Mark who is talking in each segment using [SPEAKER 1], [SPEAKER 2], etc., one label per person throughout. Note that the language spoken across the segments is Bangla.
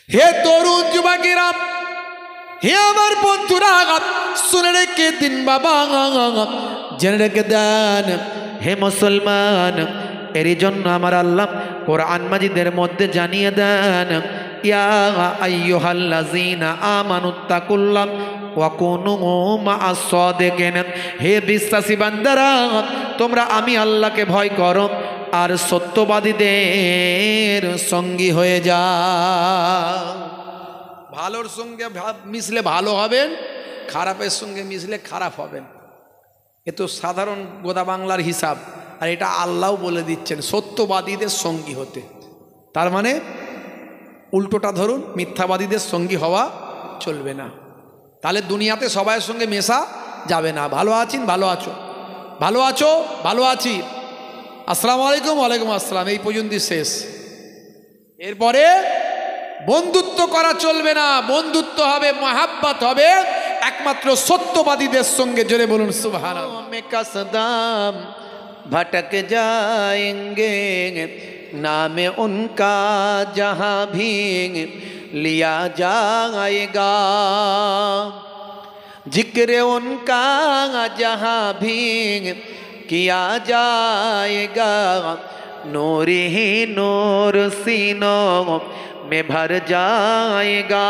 [SPEAKER 1] হে তরুণ যুবকেরা, হে আমার বন্ধুরা, শুনে রেখে দিন বাবা, জেনে রেখে দেন হে মুসলমান। এরই জন্য আমার আল্লাহ কোরআন মাজিদের মধ্যে জানিয়ে দেন, ইয়া আইয়ুহাল্লাযীনা আমানুত্তাকুল্লাহ ওয়া কুনু মা'আস সাদিকিন। হে বিশ্বাসী বান্দারা, তোমরা আমি আল্লাহকে ভয় করো আর সত্যবাদীদের সঙ্গী হয়ে যাও। ভালোর সঙ্গে মিশলে ভালো হবেন, খারাপের সঙ্গে মিশলে খারাপ হবেন। এ তো সাধারণ গোদা বাংলার হিসাব, আর এটা আল্লাহ বলে দিচ্ছেন সত্যবাদীদের সঙ্গী হতে। তার মানে উল্টোটা ধরুন, মিথ্যাবাদীদের সঙ্গী হওয়া চলবে না। তাহলে দুনিয়াতে সবাইয়ের সঙ্গে মেশা যাবে না। ভালো আছেন, ভালো আছো, ভালো আছো, ভালো আছি, আসসালামু আলাইকুম, ওয়ালাইকুম আসসালাম, এই পর্যন্তই শেষ। এরপরে বন্ধুত্ব করা চলবে না। বন্ধুত্ব হবে, মহাব্বত হবে একমাত্র সত্যবাদীদের সঙ্গে। জোরে বলুন সুবহানাল্লাহ। মে কসদাম ভটক যায়েঙ্গে, নামে উনকা জহাं भी लिया जाएगा, जिक्र उनका जहां भी किया जाएगा, नूर ही नूर सीनों में भर जाएगा,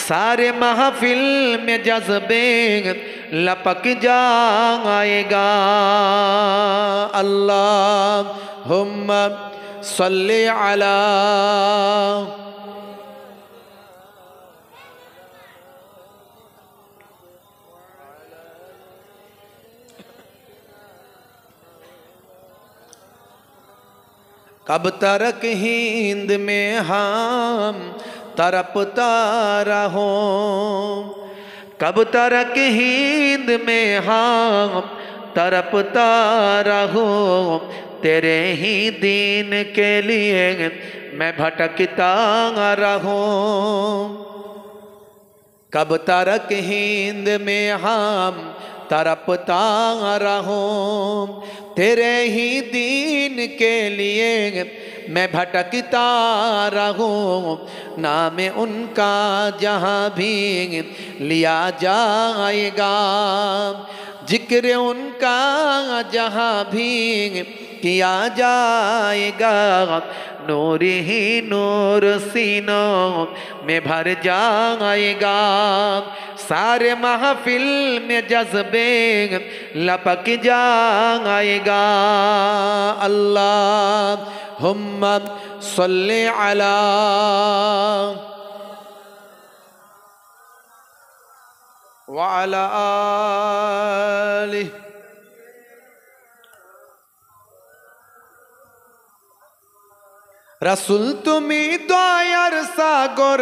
[SPEAKER 1] सारे महफिल में जज्बे लपक जाएगा। अल्लाहुम्मा सल्ली अला कब तरक हिंद में हम तरपता रहो, कब तरक हिंद में हम तरपता रहो, तेरे ही दीन के लिए मैं भटकता रहूं। कब तरक हिंद में हम तरपता रहूं, तेरे ही दीन के लिए मैं भटकता रहूं, नाम उनका जहां भी लिया जाएगा, जिक्र उनका जहां भी किया जाएगा, नूर ही नूर सीनों में भर जाएगा, सारे महफिल में जज्बे लपक जाएगा। अल्लाहुम्मा सल्ली अला व अला आलिहि। रसूल তুমি দয়ার সাগর,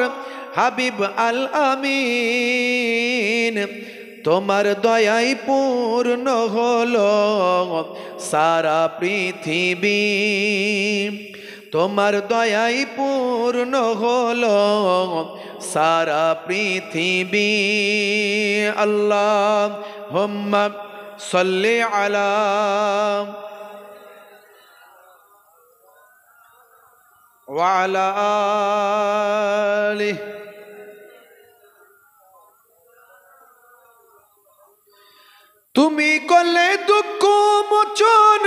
[SPEAKER 1] হাবিব আল আমিন, তোমার দয়ায় পূর্ণ হলো সারা পৃথিবী, তোমার দয়ায় পূর্ণ হলো সারা পৃথিবী। আল্লাহুম্মা সাল্লি আলা ওয়ালা আলিহি। তুমি করলে দুঃখ মোচন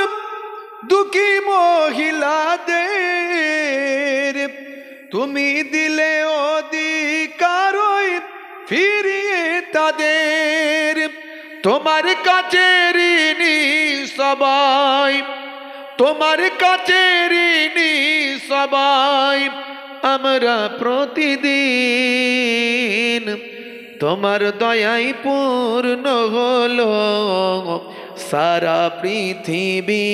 [SPEAKER 1] দুঃখী মহিলাদের, তুমি দিলে অধিকার ফিরিয়ে তাদের, তোমার কাছে ঋণী সবাই, তোমার কাছে ঋণী সবাই আমরা প্রতিদিন, তোমার দয়ায় পূর্ণ হলো সারা পৃথিবী,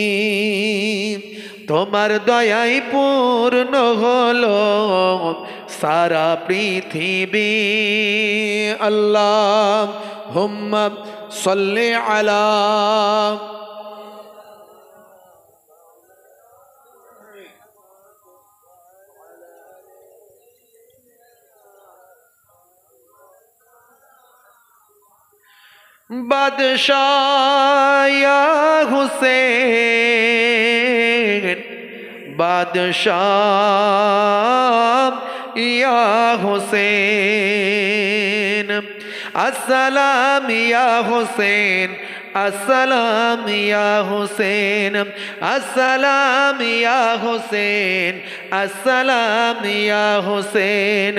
[SPEAKER 1] তোমার দয়ায় পূর্ণ হলো সারা পৃথিবী। আল্লাহুম্মা সাল্লি আলা बादशाह या हुसैन, बादशाह
[SPEAKER 2] हुसैन, अस्सलाम या हुसैन, अस्सलाम या हुसैन, अस्सलाम या हुसैन, अस्सलाम या हुसैन,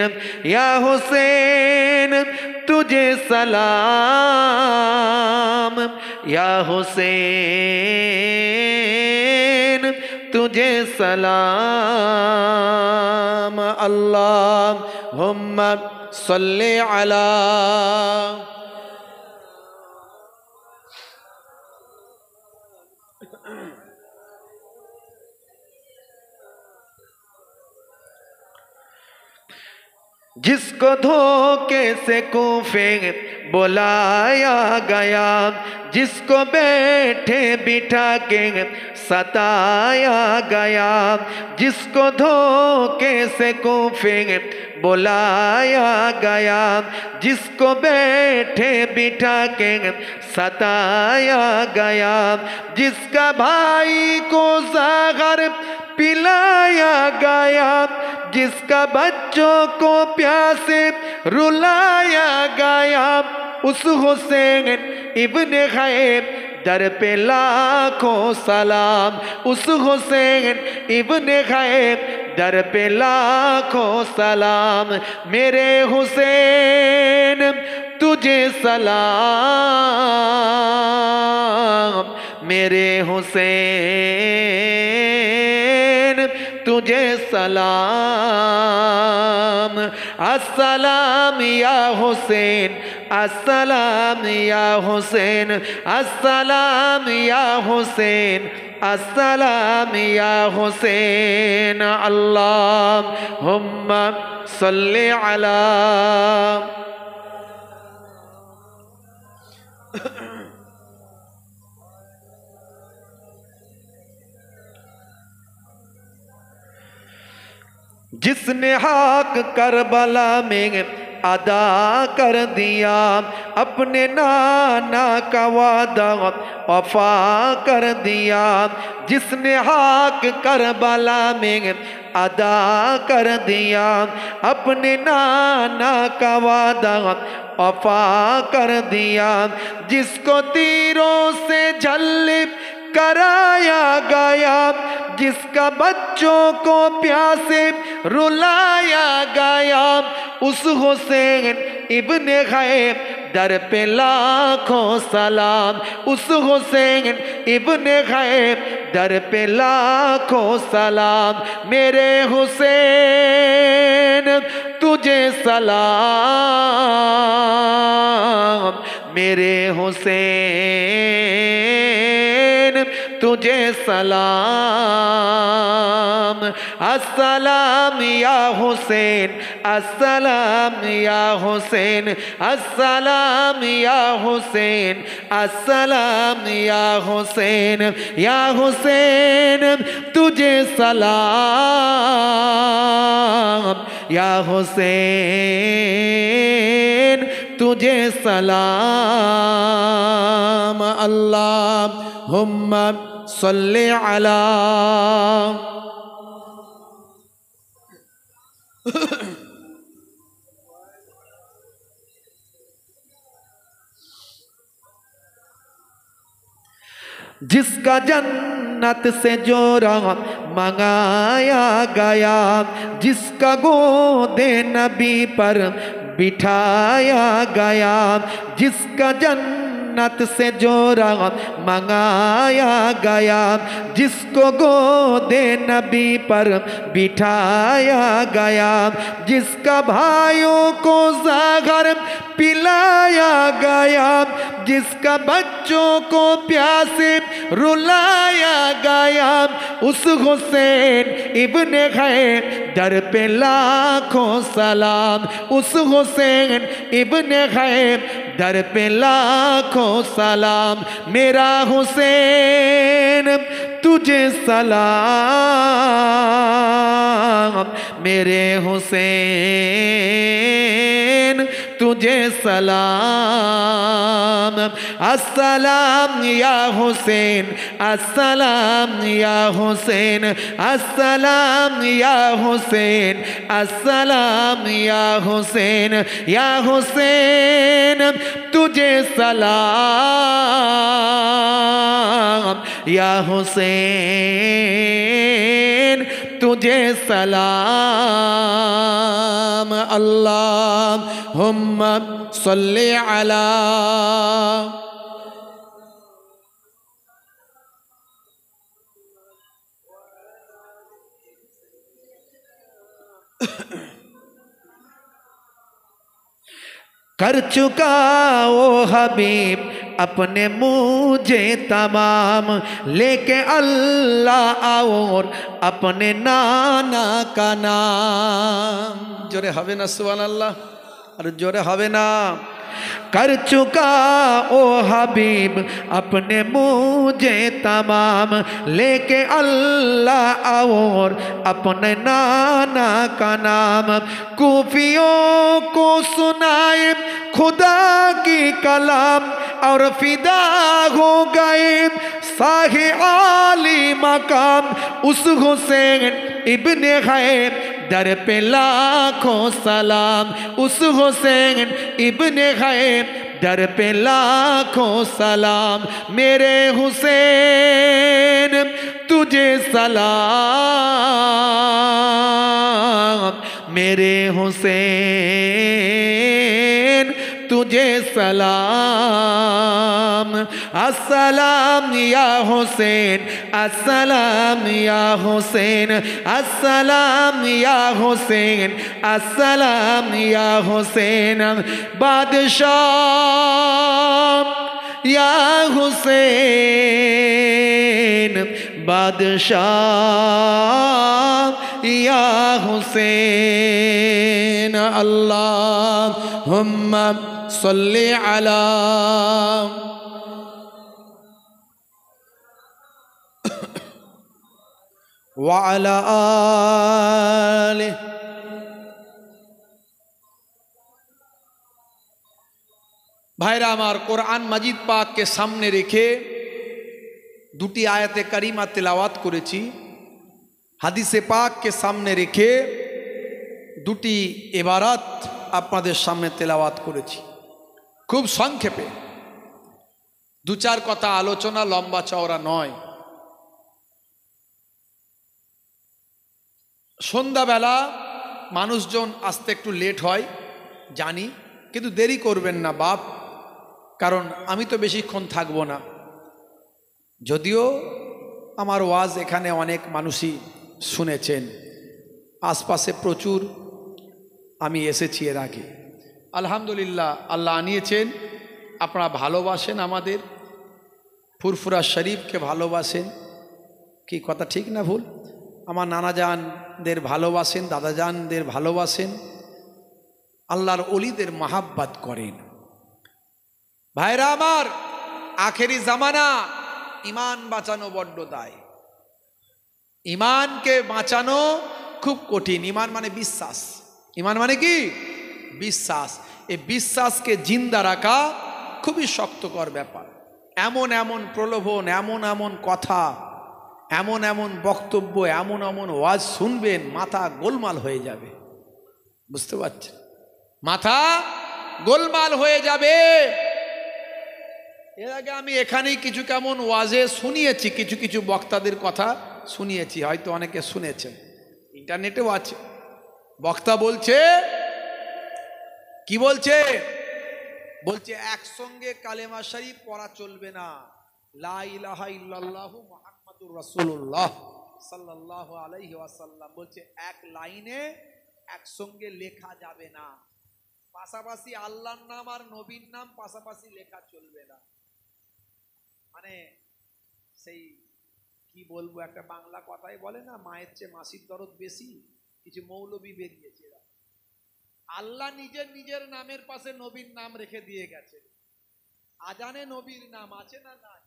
[SPEAKER 2] या हुसैन तुझे सलाम, या हुसैन तुझे सलाम। अल्लाहुम्मा सल्ली अला। जिसको धोखे से कूफे बुलाया गया, जिसको बैठे बिठा के सताया गया, जिसको धोखे से कूफे बुलाया गया, जिसको बैठे बिठा के सताया गया, जिसका भाई को ज़हर पिलाया गया, जिसका बच्चों को प्यासे रुलाया गया, उस हुसैन इब्ने खैब दर पे लाखों सलाम, उस हुसैन इब्ने खैब दर पे लाखों सलाम। मेरे हुसैन तुझे सलाम, मेरे हुसैन तुझे सलाम। अस्सलाम या हुसैन, अस्सलाम या हुसैन, अस्सलाम या हुसैन, अस्सलाम या हुसैन। अल्लाहुम्मा सल्ली अला। जिसने हक करबला में अदा कर दिया, अपने नाना का वादा वफा कर दिया, जिसने हक करबला में अदा कर दिया, अपने नाना का वादा वफा कर दिया, जिसको तीरों से झल्ले कराया गया, जिसका बच्चों को प्यासे रुलाया गया, उस हुसैन इब्ने खैब दर पे लाखों सलाम, उस हुसैन इब्ने खैब दर पे लाखों सलाम। मेरे हुसैन तुझे सलाम, मेरे हुसैन तुझे सलाम। अस्सलाम या हुसैन, अस्सलाम या हुसैन, अस्सलाम या हुसैन, अस्सलाम या हुसैन, या हुसैन तुझे सलाम, या हुसैन तुझे सलाम। अल्लाहुम्मा सल्ली अला। जिसका जन्नत से जोरा मंगाया गया, जिसका गोदे नबी पर बिठाया गया, जिसका जन्नत से जोरा मंगाया गया, जिसको गोदे नबी पर बिठाया गया, जिसका भाइयों को ज़हर पिलाया गया, जिसका बच्चों को प्यासे रुलाया गया, उस हुसैन इब्ने खैब दर पे लाखों सलाम, उस हुसैन इब्ने खैब दर पे लाखों सलाम। मेरा हुसैन तुझे सलाम, मेरे हुसैन तुझे सलाम। अस्सलाम या हुसैन, अस्सलाम या हुसैन, अस्सलाम या हुसैन, अस्सलाम या हुसैन, या हुसैन तुझे सलाम, या हुसैन तुझे सलाम। अल्लाहुम्मा सल्ली अला। कर चुका ओ हबीब अपने मुझे तमाम, लेके अल्लाह और अपने नाना का नाम। जोरे हवे ना सुभान अल्लाह, अरे जोरे हवे ना। कर चुका ओ हबीब अपने मुझे तमाम, लेके अल्लाह और अपने नाना का नाम। कूफियों को सुनाए खुदा की कलाम, और फिदा हो गए साहे आली मकाम। उस हुसैन इब्ने है दर पे लाखों सलाम, उस हुसैन इब्ने है दर पे लाखों सलाम। मेरे हुसैन तुझे सलाम, मेरे हुसैन तुझे सलाम। अस्सलाम या हुसैन, अस्सलाम या हुसैन, अस्सलाम या हुसैन, अस्सलाम या हुसैन। बादशाह या हुसैन, बादशाह या हुसैन। अल्लाहुम्मा सल्ली अला। व अला आलिहि। भाईरा आमार, कुरान मजिद पाक के सामने रेखे दुटी आयते करीमा तिलावात करेছি, হাদিসে পাক के सामने रेखे দুটি ইবারত আপনাদের সামনে তেলাওয়াত করেছি। খুব সংক্ষেপে দু চার কথা আলোচনা, লম্বা চওড়া নয়। সন্ধ্যাবেলা মানুষজন আসতে একটু লেট হয় জানি, কিন্তু দেরি করবেন না বাপ, কারণ আমি তো বেশিক্ষণ থাকবো না। যদিও আমার ওয়াজ এখানে অনেক মানুষই শুনেছেন, আশপাশে প্রচুর আমি এসেছি এর আগে। আলহামদুলিল্লাহ, আল্লাহ আনিয়েছেন। আপনারা ভালোবাসেন, আমাদের ফুরফুরা শরীফকে ভালোবাসেন। কি কথা ঠিক না ভুল? আমার নানাজানদের ভালোবাসেন, দাদাজানদের ভালোবাসেন, আল্লাহর ওলিদের মাহাব্বাত করেন। ভাইরা আমার, আখেরি জামানা, ইমান বাঁচানো বড্ড দায়। ইমানকে বাঁচানো খুব কঠিন। ইমান মানে বিশ্বাস। ইমান মানে কি? বিশ্বাস। এই বিশ্বাসকে জিন্দা রাখা খুবই শক্তকর ব্যাপার। এমন এমন প্রলোভন, এমন এমন কথা, এমন এমন বক্তব্য, এমন এমন ওয়াজ শুনবেন, মাথা গোলমাল হয়ে যাবে। বুঝতে পারছেন? মাথা গোলমাল হয়ে যাবে। এর আগে আমি এখানেই কিছু কেমন ওয়াজে শুনিয়েছি, কিছু কিছু বক্তাদের কথা শুনিয়েছি, হয়তো অনেকে শুনেছেন, ইন্টারনেটেও আছে। বক্তা বলছে, কি বলছে? বলছে একসঙ্গে কালেমা শরীফ পড়া চলবে না। লা ইলাহা ইল্লাল্লাহু মুহাম্মাদুর রাসূলুল্লাহ সাল্লাল্লাহু আলাইহি ওয়াসাল্লাম বলছে এক লাইনে একসঙ্গে লেখা যাবে না। পাশাপাশি আল্লাহর নাম আর নবীর নাম পাশাপাশি লেখা চলবে না। মানে সেই কি বলবো, একটা বাংলা কথাই বলে না, মায়ের চেয়ে মাসির দরদ বেশি। কিছু মৌলবী বেরিয়েছে, আল্লাহ নিজের নিজের নামের পাশে নবীর নাম রেখে দিয়ে গেছে। আজানে নবীর নাম আছে না নাই?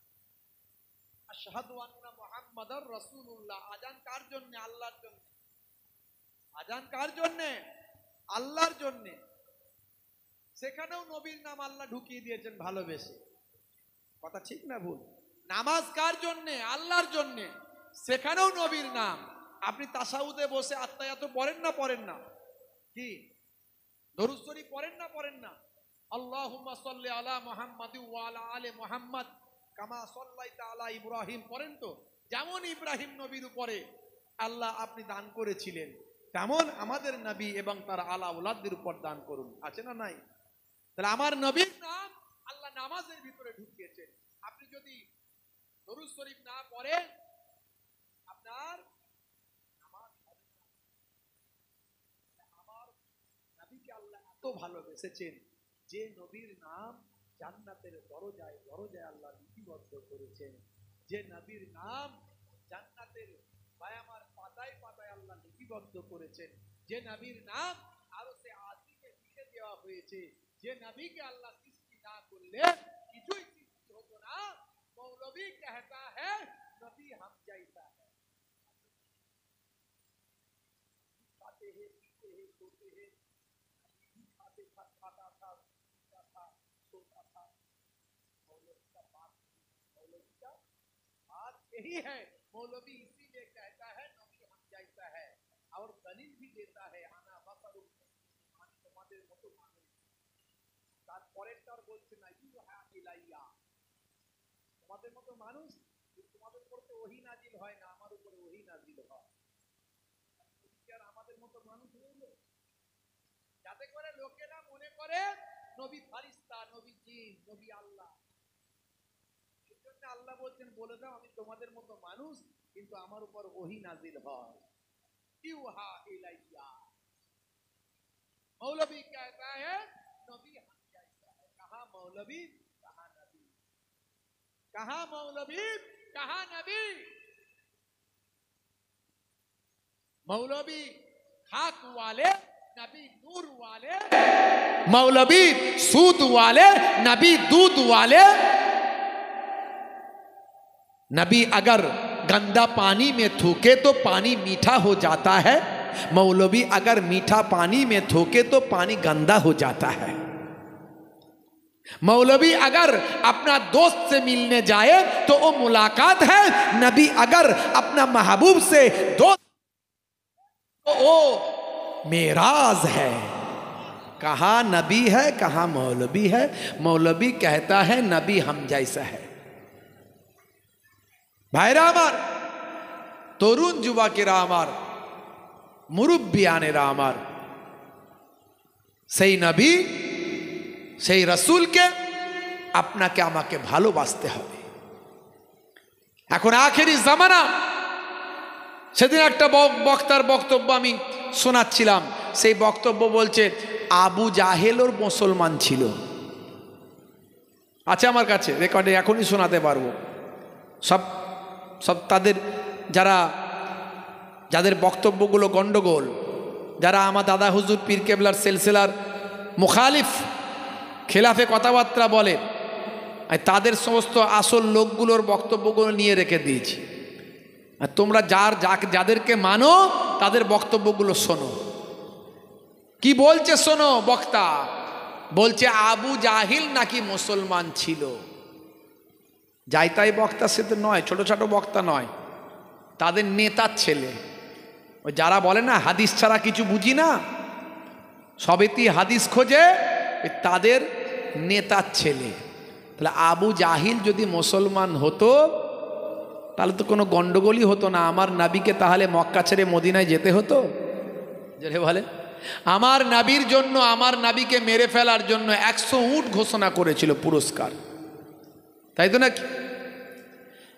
[SPEAKER 2] আশহাদু আন্না মুহাম্মাদার রাসূলুল্লাহ। আজান কার জন্য? আল্লাহর জন্য। আজান কার জন্য? আল্লাহর জন্য।
[SPEAKER 1] সেখানেও নবীর নাম আল্লাহ ঢুকিয়ে দিয়েছেন ভালোবেসে। কথা ঠিক না ভুল? নামাজ কার জন্যে? আল্লাহর জন্যে। সেখানেও নবীর নাম। আপনি তাসাউদে বসে আত্মায়াত পড়েন না পড়েন না? কি দরুদ শরীফ পড়েন না পড়েন না? আল্লাহুম্মা সাল্লি আলা মুহাম্মাদি ওয়া আলা আলি মুহাম্মাদ কামা সাল্লাইতা আলা ইব্রাহিম পড়েন তো? যেমন ইব্রাহিম নবীর উপরে আল্লাহ আপনি দান করেছিলেন, তেমন আমাদের নবী এবং তার আলা ওলাদদের উপর দান করুন। আছে না নাই? তাহলে আমার নবীর নাম আল্লাহ নামাজের ভিতরে ঢুকিয়েছেন। আপনি যদি দরুদ শরীফ না পড়েন আপনার নামাজ হবে না। আমার নবীকে আল্লাহ এত ভালোবেসেছেন যে নবীর নাম জান্নাতের দরজায় দরজায় আল্লাহ লিপিবদ্ধ করেছেন। যে নবীর নাম জান্নাতের বায়ামার পাতায় পাতায় আল্লাহ লিপিবদ্ধ করেছেন। যে নবীর নাম আরশে আজিমে লিখে দেওয়া হয়েছে। যে নবীকে আল্লাহ সৃষ্টি না করলে কিছুই সৃষ্টি হতো না। মৌলবী कहता है नबी हम जैसा है। खाते हैं पीते हैं सोते हैं, खाते खाता था पीता था सोता था। मौलवी का बात यही है। मौलवी इसीलिए कहता है नबी हम जैसा है और दलील भी देता है आना बसरुम আমি তোমাদের মতো মানুষ। তারপরেরটার বলছে না ইউহা ইলাইয়া, তোমাদের মতো মানুষ, তোমাদের উপর তো ওহী নাজিল হয় না, আমার উপরে ওহী নাজিল হয়। আর আমাদের মতো মানুষ রইল যাতে করে লোকেরা মনে করে নবী ফারিস্তা, নবী জিন, নবী আল্লাহ। এই জন্য আল্লাহ বলছেন বলে দাও আমি তোমাদের মতো মানুষ, কিন্তু আমার উপর ওহী নাজিল হয়। ইউহা ইলাইয়া। मौलवी कहता है नबी हम जैसा है। कहा मौलवी कहा नबी, कहा मौलवी कहा नबी। मौलवी खाक वाले, नबी नूर वाले। मौलवी सूद वाले, नबी दूध वाले। नबी अगर गंदा पानी में थूके तो पानी मीठा हो जाता है, मौलवी अगर मीठा पानी में थूके तो पानी गंदा हो जाता है। मौलवी अगर अपना दोस्त से मिलने जाए तो वो मुलाकात है, नबी अगर अपना महबूब से दोस्त तो वो मेराज है। कहाँ नबी है कहाँ मौलवी है? मौलवी कहता है नबी हम जैसा है। भाईरा आमार, तरुण युवकेरा आमार, मुरुब्बियानेरा आमार, সেই নবী সেই রসুলকে আপনাকে আমাকে ভালোবাসতে হবে। এখন আখেরি জামানা। সেদিন একটা বক্তার বক্তব্য আমি শোনাচ্ছিলাম। সেই বক্তব্য বলছে আবু জাহেলও মুসলমান ছিল। আছে আমার কাছে রেকর্ডে, এখনই শোনাতে পারবো। সব তাদের যাদের বক্তব্যগুলো গন্ডগোল, যারা আমার দাদা হুজুর পীর কেবলার সিলসিলার মুখালিফ খেলাফে কথাবার্তা বলে, তাদের সমস্ত আসল লোকগুলোর বক্তব্যগুলো নিয়ে রেখে দিয়েছি। আর তোমরা যাদেরকে মানো তাদের বক্তব্যগুলো শোনো। কি বলছে শোনো। বক্তা বলছে আবু জাহিল নাকি মুসলমান ছিল। যাই তাই বক্তা সে তো নয়, ছোট ছোট বক্তা নয়, তাদের নেতার ছেলে। ওই যারা বলে না হাদিস ছাড়া কিছু বুঝি না, সবেতেই হাদিস খোঁজে, তাদের নেতার ছেলে। তাহলে আবু জাহিল যদি মুসলমান হতো তাহলে তো কোনো গন্ডগোলই হতো না। আমার নাবিকে তাহলে মক্কা ছেড়ে মদিনায় যেতে হতো? যে বলে আমার নাবির জন্য, আমার নাবিকে মেরে ফেলার জন্য 100 উট ঘোষণা করেছিল পুরস্কার, তাই তো নাকি?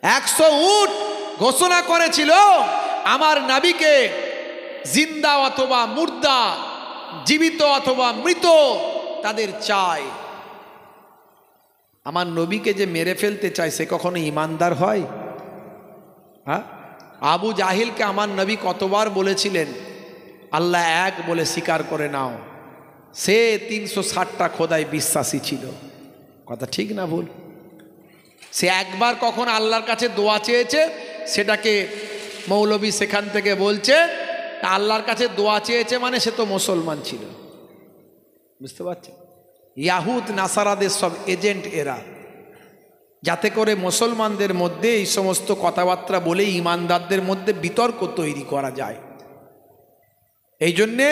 [SPEAKER 1] 100 উট ঘোষণা করেছিল আমার নাবিকে জিন্দা অথবা মুর্দা, জীবিত অথবা মৃত তাদের চাই। আমার নবীকে যে মেরে ফেলতে চায় সে কখনো ইমানদার হয়? হ্যাঁ, আবু জাহিলকে আমার নবী কতবার বলেছিলেন আল্লাহ এক বলে স্বীকার করে নাও। সে 360টা খোদায় বিশ্বাসী ছিল। কথা ঠিক না ভুল? সে একবার কখন আল্লাহর কাছে দোয়া চেয়েছে, সেটাকে মৌলবী সেখান থেকে বলছে আল্লাহর কাছে দোয়া চেয়েছে মানে সে তো মুসলমান ছিল। বুঝতে পারছেন? ইয়াহুদ নাসারাদের সব এজেন্ট এরা, যাতে করে মুসলমানদের মধ্যে এই সমস্ত কথাবার্তা বলে ইমানদারদের মধ্যে বিতর্ক তৈরি করা যায়। এই জন্যে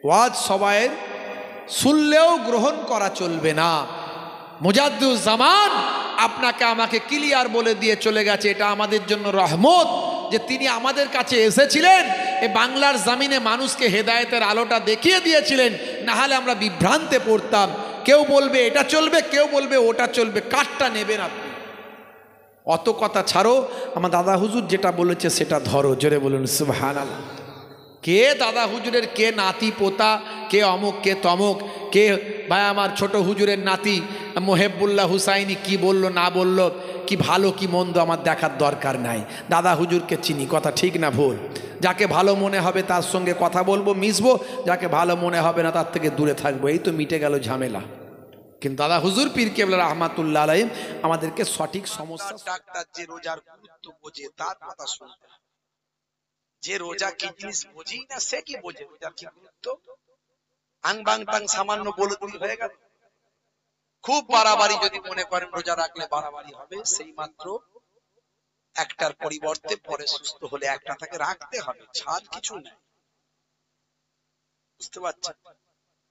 [SPEAKER 1] ওয়াজ সবাইয়ের শুনলেও গ্রহণ করা চলবে না। মুজাদ্দুজ্জামান আপনাকে আমাকে ক্লিয়ার বলে দিয়ে চলে গেছে, এটা আমাদের জন্য রহমত যে তিনি আমাদের কাছে এসেছিলেন, এ বাংলার জমিনে মানুষকে হেদায়েতের আলোটা দেখিয়ে দিয়েছিলেন, না হলে আমরা বিভ্রান্তে পড়তাম। কেউ বলবে এটা চলবে, কেউ বলবে ওটা চলবে, কারটা নেবেন আপনি? অত কথা ছাড়ো, আমার দাদা হুজুর যেটা বলেছে সেটা ধরো। জোরে বলুন সুবহানাল্লাহ। কে দাদা হুজুরের কে নাতি পোতা, কে অমুক কে তমুক, কে ভাই আমার ছোট হুজুরের নাতি মোহেবুল্লাহ হুসাইনি কি বলল না বলল, কি ভালো কি মন্দ আমার দেখার দরকার নাই। দাদা হুজুরকে চিনি, কথা ঠিক না ভুল? যাকে ভালো মনে হবে তার সঙ্গে কথা বলবো, মিশবো, যাকে ভালো মনে হবে না তার থেকে দূরে থাকবো, এই তো মিটে গেল ঝামেলা। কিন্তু দাদা হুজুর পীর কেবলা রাহমাতুল্লাহ আলাইহি আমাদেরকে সঠিক সমস্যা।
[SPEAKER 2] ডাক্তার যে রোজার গুরুত্ব বোঝে তার কথা শুনতে, যে রোজা কি জিনিস বোঝেই না সে কি বোঝে রোজার কি গুরুত্ব? আং বাং টাং সামান্য বলে দিই হয়ে গেল। খুব বাড়াবাড়ি যদি মনে করেন রোজা রাখলে বাড়াবাড়ি হবে, সেই মাত্র একটার পরিবর্তে পরে সুস্থ হলে একটা থেকে রাখতে হবে, ছাড় কিছু নেই। বুঝতে পারছেন?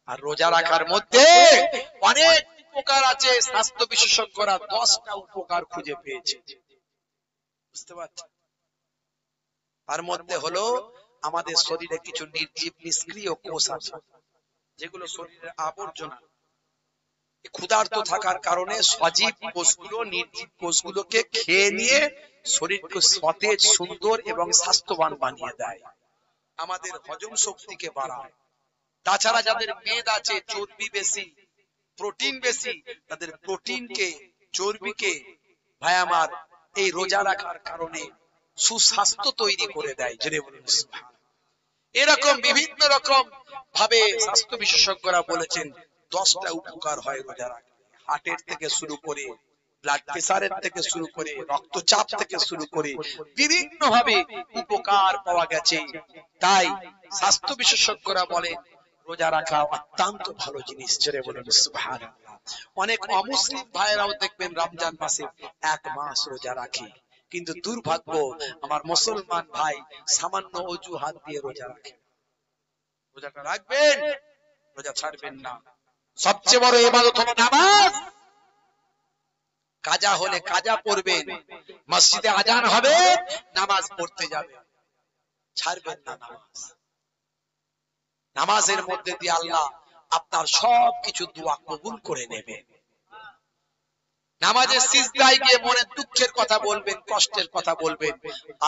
[SPEAKER 2] আর রোজা রাখার মধ্যে অনেক উপকার আছে। স্বাস্থ্য বিশেষজ্ঞরা 10টা উপকার খুঁজে পেয়েছে। বুঝতে পারছেন? তার মধ্যে হলো আমাদের শরীরে কিছু নির্জীব নিষ্ক্রিয় কোষ আছে, যেগুলো শরীরের আবর্জনা। ক্ষুধার্ত থাকার কারণে সজীব কোষগুলো নির্জীব কোষগুলোকে খেয়ে নিয়ে শরীরকে সতেজ, সুন্দর এবং স্বাস্থ্যবান বানিয়ে দেয়, আমাদের হজম শক্তিকে বাড়ায়। তাছাড়া যাদের মেদ আছে, চর্বি বেশি, প্রোটিন বেশি, তাদের প্রোটিনকে, চর্বিকে ভাই আমার এই রোজা রাখার কারণে সুস্বাস্থ্য তৈরি করে দেয়। এরকম বিভিন্ন রকম ভাবে স্বাস্থ্য বিশেষজ্ঞরা বলেছেন 10টা উপকার হয় রোজা রাখলে। হার্টের থেকে শুরু করে, ব্লাড প্রেসারের থেকে শুরু করে, রক্তচাপ থেকে শুরু করে বিভিন্ন ভাবে উপকার পাওয়া গেছে। তাই স্বাস্থ্য বিশেষজ্ঞরা বলেন রোজা রাখা অত্যন্ত ভালো জিনিস। ছেড়ে বলেন সুবহানাল্লাহ। অনেক অমুসলিম ভাইরাও দেখবেন রমজান মাসে 1 মাস রোজা রাখে, কিন্তু দুর্ভাগ্য আমার মুসলমান ভাই সামান্য অজুহাত দিয়ে রোজা রাখে। রোজাটা রাখবেন, রোজা ছাড়বেন না। সবচেয়ে বড় ইবাদত হলো নামাজ। কাজা হলে কাজা পড়বেন, মসজিদে আজান হবে নামাজ পড়তে যাবে, ছাড়বেন না নামাজ। নামাজের মধ্যে দিয়ে আল্লাহ আপনার সবকিছু দোয়া কবুল করে নেবেন। নামাজের সিজদায় গিয়ে মনের দুঃখের কথা বলবেন, কষ্টের কথা বলবেন।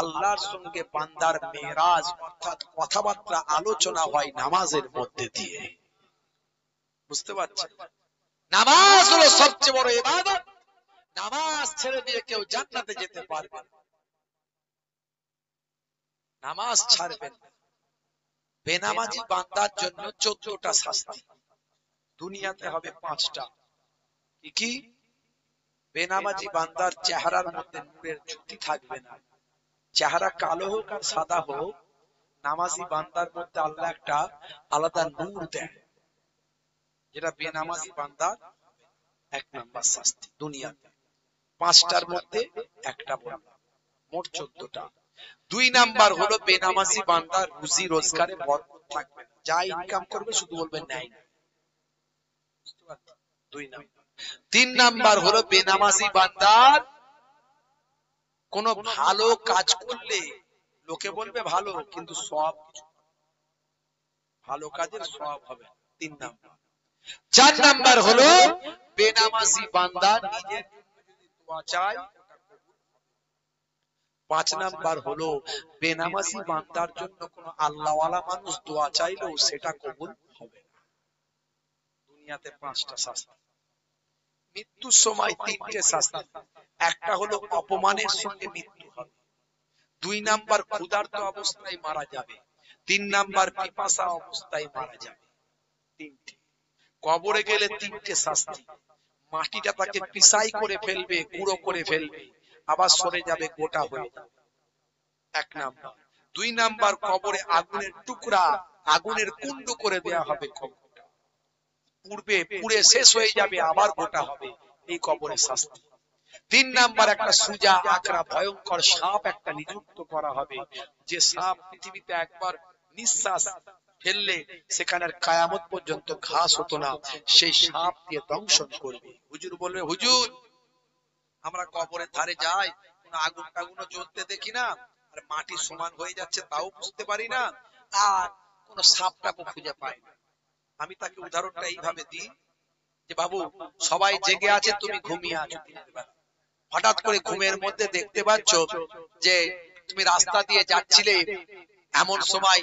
[SPEAKER 2] আল্লাহর সঙ্গে বান্দার মেরাজ অর্থাৎ কথাবার্তা আলোচনা হয় নামাজের মধ্যে দিয়ে। বুঝতে পারছেন? নামাজ হলো সবচেয়ে বড় ইবাদত। নামাজ ছেড়ে দিয়ে কেউ জান্নাতে যেতে পারবে না। নামাজ ছাড়বেন না। বেনামাজি বান্দার জন্য 14টা শাস্তি, দুনিয়াতে হবে 5টা। কি? বেনামাজি বান্দার চেহারার মধ্যে নূরের জ্যোতি থাকবে না। চেহারা কালো হোক আর সাদা হোক, নামাজি বান্দার মধ্যে আল্লাহ একটা আলাদা নূর দেয়, যেটা বেনামাজি বান্দার 1 নাম্বার শাস্তি দুনিয়াতে। 5টার মধ্যে একটা বললাম, মোট 14টা। 2 নাম্বার হলো বেনামাজি বান্দার রুজি রোজগারে বরকত থাকবে না, যা ইনকাম করবে শুধু বলবে নাই। 2 নাম্বার। 3 নাম্বার হলো বেনামাজি বান্দার কোন ভালো কাজ করলে লোকে বলবে ভালো, কিন্তু সওয়াব কিছু, ভালো কাজের সওয়াব হবে। 3 নাম্বার। 4 নাম্বার হলো বেনামাজি বান্দা নিজের যদি দোয়া চায়। 5 নাম্বার হলো বেনামাজি বান্দার জন্য কোন আল্লাহওয়ালা মানুষ দোয়া চাইলেও সেটা কবুল হবে না। দুনিয়াতে 5টা শাস্তি, মৃত্যুর সময় 3টে শাস্তি। একটা হলো অপমানের সঙ্গে মৃত্যু হবে, 2 নাম্বার ক্ষুধার্ত অবস্থায় মারা যাবে, 3 নাম্বার পিপাসা অবস্থায় মারা যাবে। 3টে। কবরে গেলে 3টে শাস্তি। মাটিটা তাকে পিসাই করে ফেলবে, গুঁড়ো করে ফেলবে, আবার সরে যাবে, গোটা হয়ে যাবে। 1 নাম্বার। 2 নাম্বার কবরে আগুনের টুকরা, আগুনের কুণ্ড করে দেয়া হবে কবরটা।
[SPEAKER 3] পুড়বে, পুড়ে শেষ হয়ে যাবে, আবার গোটা হবে, এই কবরের শাস্তি। 3 নাম্বার, একটা সুজা আকরা ভয়ঙ্কর সাপ একটা নিযুক্ত করা হবে, যে সাপ পৃথিবীতে একবার নিঃশ্বাস ফেললে সেখানে আর কিয়ামত পর্যন্ত ঘাস হতো না, সেই সাপ দিয়ে দংশন করবে। হুজুর বলবে, হুজুর আমরা কবরের ধারে যাই, কোনো আগুন টাগুনও জ্বলতে দেখি না, আর মাটি সমান হয়ে যাচ্ছে তাও বুঝতে পারি না, আর কোন সাপটাকে খুঁজে পাই না। আমি তাকে উদাহরণটা এইভাবে দিই যে, বাবু সবাই জেগে আছে, তুমি ঘুমিয়ে আছো, হঠাৎ করে ঘুমের মধ্যে দেখতে পাচ্ছ যে তুমি রাস্তা দিয়ে যাচ্ছিলে, এমন সময়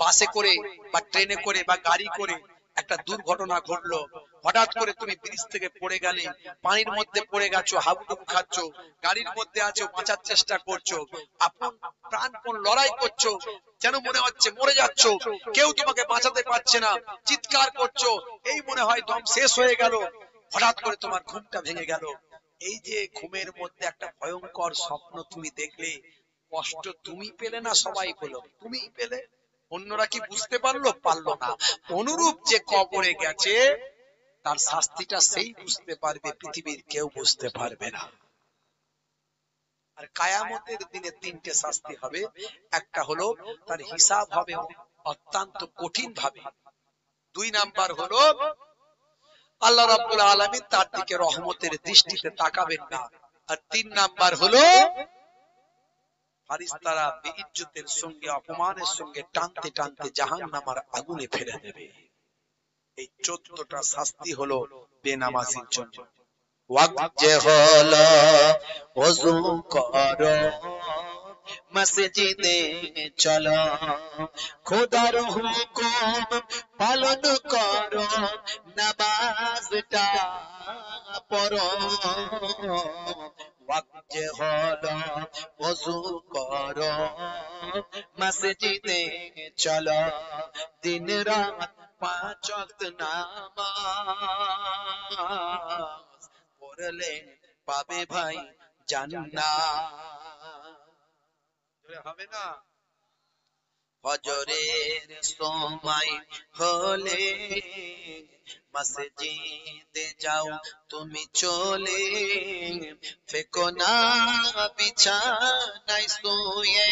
[SPEAKER 3] বাসে করে বা ট্রেনে করে বা গাড়ি করে একটা দুর্ঘটনা ঘটলো, হঠাৎ করে তুমি ব্রিজ থেকে পড়ে গেলে, পানির মধ্যে পড়ে গেছো, হাবুডুবু খাচ্ছ, গাড়ির মধ্যে আছো, বাঁচার চেষ্টা করছো, আপন প্রাণপণ লড়াই করছো, যেন মনে হচ্ছে মরে যাচ্ছ, কেউ তোমাকে বাঁচাতে পারছে না, চিৎকার করছো, এই মনে হয় দম শেষ হয়ে গেল, হঠাৎ করে তোমার ঘুমটা ভেঙে গেল। এই যে ঘুমের মধ্যে একটা ভয়ঙ্কর স্বপ্ন তুমি দেখলে, কষ্ট তুমি পেলে না, সবাই পেল, তুমিই পেলে, অন্যরা কি বুঝতে পারলো? পারলো না। অনুরূপ যে কবরে গেছে তার শাস্তিটা সেই বুঝতে পারবে, পৃথিবীর কেউ বুঝতে পারবে না। আর কিয়ামতের দিনে 3টে শাস্তি হবে, একটা হলো তার হিসাব হবে অত্যন্ত কঠিন ভাবে, 2 নাম্বার হলো আল্লাহ রাব্বুল আলামিন তার দিকে রহমতের দৃষ্টিতে তাকাবেন না, আর 3 নাম্বার হলো ফারিস্তারা বেইজ্জতের সঙ্গে অপমানের সঙ্গে টানতে টানতে জাহান্নামের আগুনে ফেলে দেবে। এই 14টা শাস্তি হলো বেনামাজির জন্য। ওয়াক্ত যে হলো ওযু করো, মসজিদে চলো, খোদার হুকুম পালন করো, নামাজটা পড়ো। ওয়াক্ত যে হলো ওযু করো, মসজিদে চলো, দিন রাত 5 ওয়াক্ত নামাজ পড়লে পাবে ভাই জান্নাত। হবে না? ফজরের সময় হলে মসজিদে যাও তুমি চলে, ফেকো না বিছানায় শুয়ে,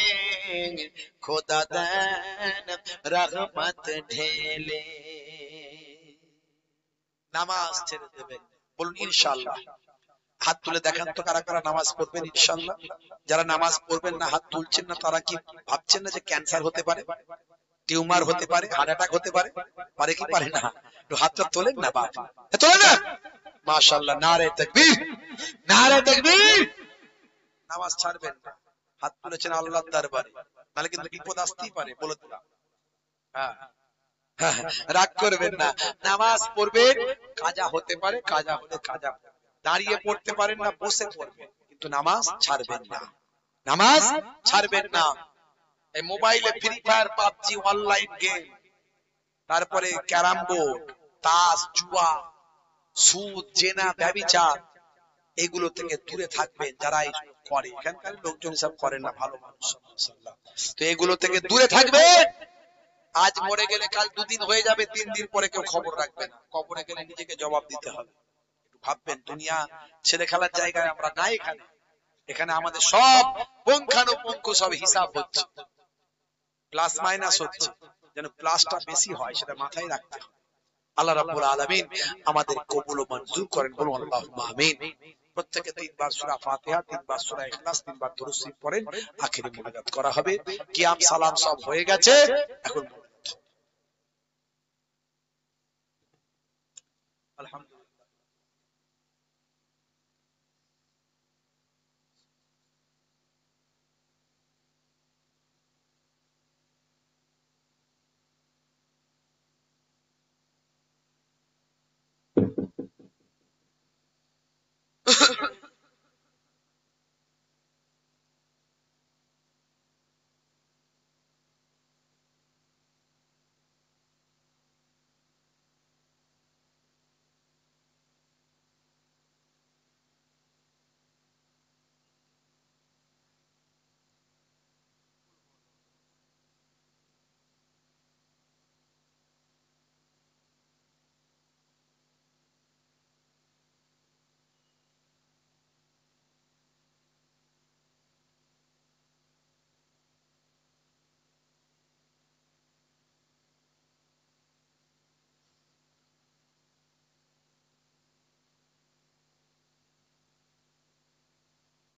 [SPEAKER 3] খোদা দেন রহমত ঢেলে। নামাজ ছেড়ে দেবেন, বলুন ইনশাআল্লাহ। হাত তুলে দেখান তো কারা কারা নামাজ পড়বেন ইনশাআল্লাহ। যারা নামাজ পড়বেন না, হাত তুলছেন না, তারা কি ভাবছেন না যে ক্যান্সার হতে পারে, টিউমার হতে পারে, হার্ট অ্যাটাক হতে পারে? পারে কি পারে না? একটু হাতটা তোলেন না বাপ, তোলেন না। মাশাআল্লাহ, নারে তাকবীর, নারে তাকবীর। নামাজ ছাড়বেন না, হাত তুলেছেন আল্লাহর দরবারে, নালে কিন্তু বিপদ আসতেই পারে, বলে দিলাম। হ্যাঁ, রাগ করবেন না, নামাজ পড়বেন, কাজা হতে পারে, কাজা হলে কাজা, দাঁড়িয়ে পড়তে পারেন না, বসে পড়বেন, কিন্তু নামাজ ছাড়বেন না, নামাজ ছাড়বেন না। এই মোবাইলে free fire, PUBG, online game, তারপরে ক্যারাম বোর্ড, তাস, জুয়া, সুদ, জেনা, ব্যভিচার, এগুলো থেকে দূরে থাকবেন। যারা এই করে, এখানকার লোকজন সব করেন না, ভালো মানুষ, তো এগুলো থেকে দূরে থাকবেন। আজ মরে গেলে কাল 2 দিন হয়ে যাবে, 3 দিন পরে কেউ খবর রাখবে না, কবরে গেলে নিজেকে জবাব দিতে হবে। একটু ভাববেন, দুনিয়া ছেলে খেলার জায়গায় আমরা নাই, এখানে এখানে আমাদের সব পুঙ্খানুপুঙ্খ সব হিসাব হচ্ছে, প্লাস মাইনাস হচ্ছে, যেন প্লাসটা বেশি হয় সেটা মাথায় রাখতে হবে। আল্লাহ রাব্বুল আলামিন আমাদের কবুল ও মঞ্জুর করেন, বলুন আল্লাহুম্মা আমিন। প্রত্যেকে 3 বার সূরা ফাতিহা, 3 বার সূরা ইখলাস, 3 বার দুরূদ শরীফ পড়েন, আখিরি মুনাজাত করা হবে। কিয়াম সালাম সব হয়ে গেছে, এখন আলহামদুলিল্লাহ।